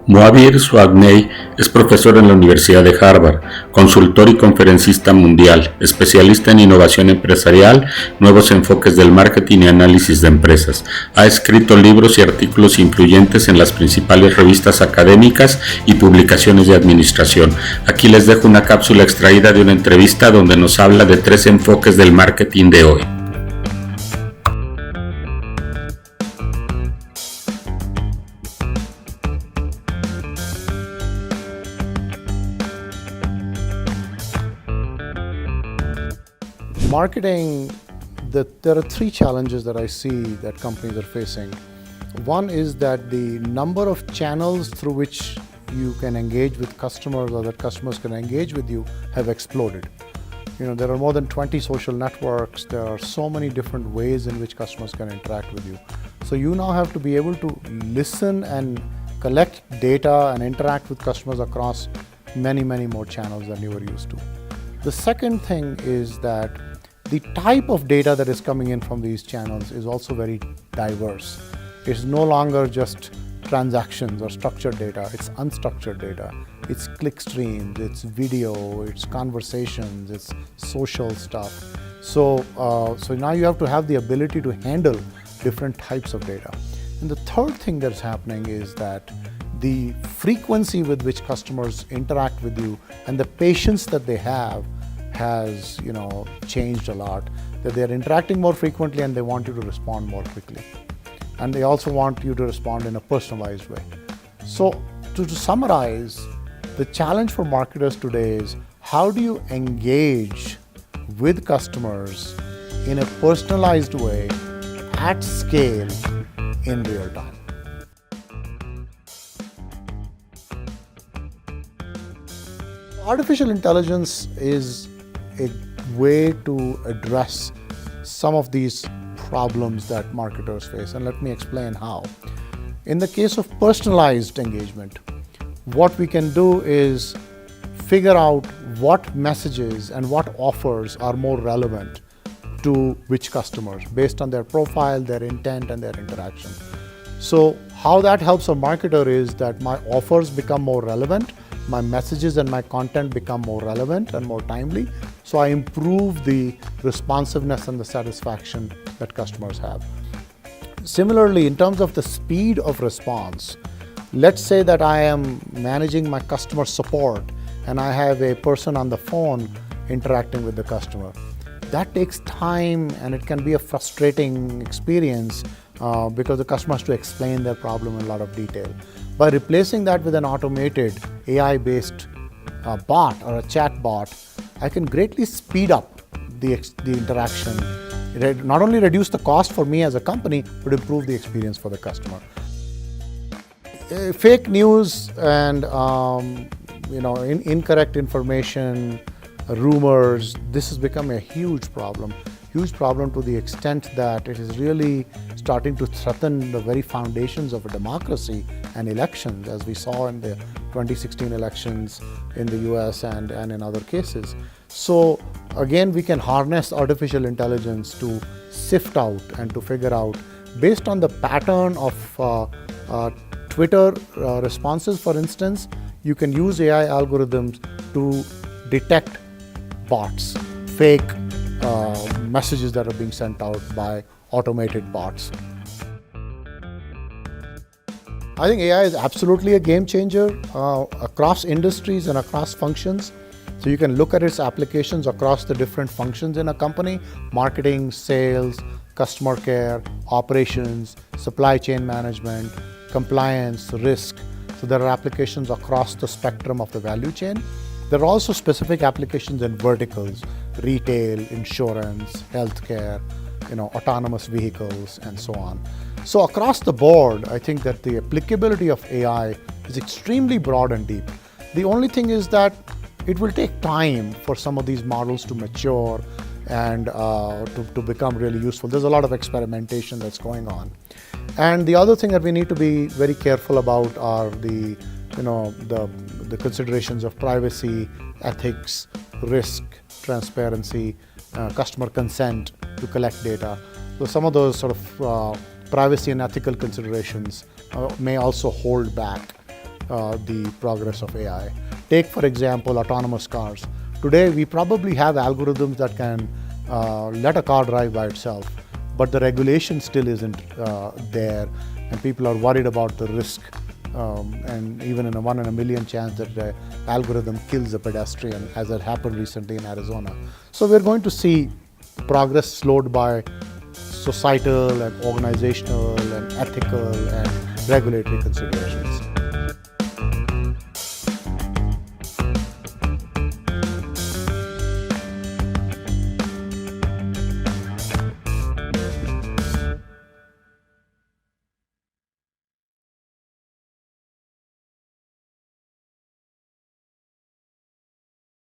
Mohabir Sawney es profesor en la Universidad de Harvard, consultor y conferencista mundial, especialista en innovación empresarial, nuevos enfoques del marketing y análisis de empresas. Ha escrito libros y artículos influyentes en las principales revistas académicas y publicaciones de administración. Aquí les dejo una cápsula extraída de una entrevista donde nos habla de 3 enfoques del marketing de hoy. Marketing, there are 3 challenges that I see that companies are facing. One is that the number of channels through which you can engage with customers or that customers can engage with you have exploded. There are more than 20 social networks. There are so many different ways in which customers can interact with you. So you now have to be able to listen and collect data and interact with customers across many more channels than you were used to. The second thing is that the type of data that is coming in from these channels is also very diverse. It's no longer just transactions or structured data, it's unstructured data. It's click streams, it's video, it's conversations, it's social stuff. So now you have to have the ability to handle different types of data. And the third thing that's happening is that the frequency with which customers interact with you and the patience that they have has changed a lot, that they're interacting more frequently and they want you to respond more quickly. And they also want you to respond in a personalized way. So to summarize, the challenge for marketers today is how do you engage with customers in a personalized way at scale in real time. Artificial intelligence is a way to address some of these problems that marketers face, and let me explain how. In the case of personalized engagement, what we can do is figure out what messages and what offers are more relevant to which customers based on their profile, their intent, and their interaction. So how that helps a marketer is that my offers become more relevant, my messages and my content become more relevant and more timely, so I improve the responsiveness and the satisfaction that customers have. Similarly, in terms of the speed of response, let's say that I am managing my customer support and I have a person on the phone interacting with the customer. That takes time and it can be a frustrating experience because the customer has to explain their problem in a lot of detail. By replacing that with an automated AI-based bot or a chat bot, I can greatly speed up the interaction. It not only reduce the cost for me as a company, but improve the experience for the customer. Fake news and incorrect information, rumors, this has become a huge problem to the extent that it is really starting to threaten the very foundations of a democracy and elections, as we saw in the 2016 elections in the US and in other cases. So again, we can harness artificial intelligence to sift out and to figure out, based on the pattern of Twitter responses, for instance, you can use AI algorithms to detect bots, fake messages that are being sent out by automated bots. I think AI is absolutely a game changer across industries and across functions. So you can look at its applications across the different functions in a company: marketing, sales, customer care, operations, supply chain management, compliance, risk. So there are applications across the spectrum of the value chain. There are also specific applications in verticals: retail, insurance, healthcare, autonomous vehicles, and so on. So across the board, I think that the applicability of AI is extremely broad and deep. The only thing is that it will take time for some of these models to mature and to become really useful. There's a lot of experimentation that's going on. And the other thing that we need to be very careful about are the considerations of privacy, ethics, risk, transparency, customer consent to collect data. So some of those sort of privacy and ethical considerations may also hold back the progress of AI. Take, for example, autonomous cars. Today, we probably have algorithms that can let a car drive by itself, but the regulation still isn't there, and people are worried about the risk, and even in a 1 in a million chance that the algorithm kills a pedestrian, as had happened recently in Arizona. So we're going to see progress slowed by societal and organizational and ethical and regulatory considerations.